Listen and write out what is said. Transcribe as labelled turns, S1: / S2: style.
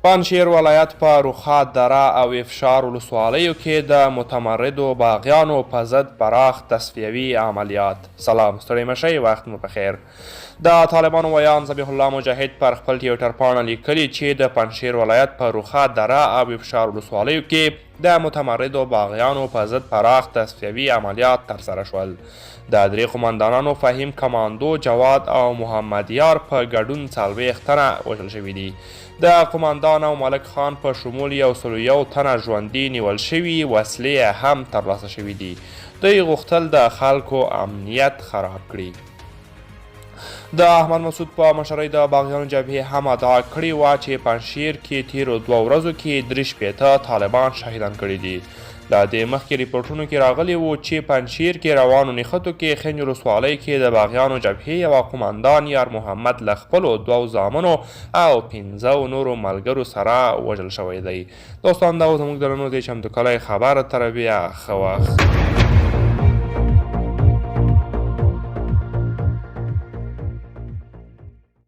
S1: پنجشیر ولایت په رخات دره او افشار ولسوالیو کې د متمردو باغیانو په ضد پراخ تصفیوي عملیات. سلام، ستړي مه شئ، وخت مو پخیر. د طالبانو ویان ذبیح الله مجاهد پر خپل ټویټر پاڼه لیکلي چې د پنجشیر ولایت په رخات دره او افشار ولسوالیو کې د متمردو باغیانو په ضد پراخ تصفیوي عملیات ترسره شول. د درې قمندانانو فهیم کماندو، جواد او محمد یار په ګډون 40 تنه وژل شوي دي. د قمندان او ملک خان په شمول 101 تنه ژوندي نیول شوي، وسلې هم ترلاسه شوي دي. دوی غوښتل د خلکو امنیت خراب کړي. د احمد مسعود په مشرۍ د باغیانو جبهې هم ادعا کړې وه چې پنجشیر کې تیرو 2 ورځو کې 63 طالبان شهیدان کړي دي. له دې مخکې ریپورټونو کې راغلي وو چې پنجشیر کې روانو نښتو کې خنج ولسوالۍ کې د باغیانو جبهې یوه قمندان یار محمد له خپلو 2 زامنو او 15 نورو ملګرو سره وژل شوی دی. دوستان، دا و زموږ د نننۍ چمتو کلی خبر. تر بیا ښه وخت.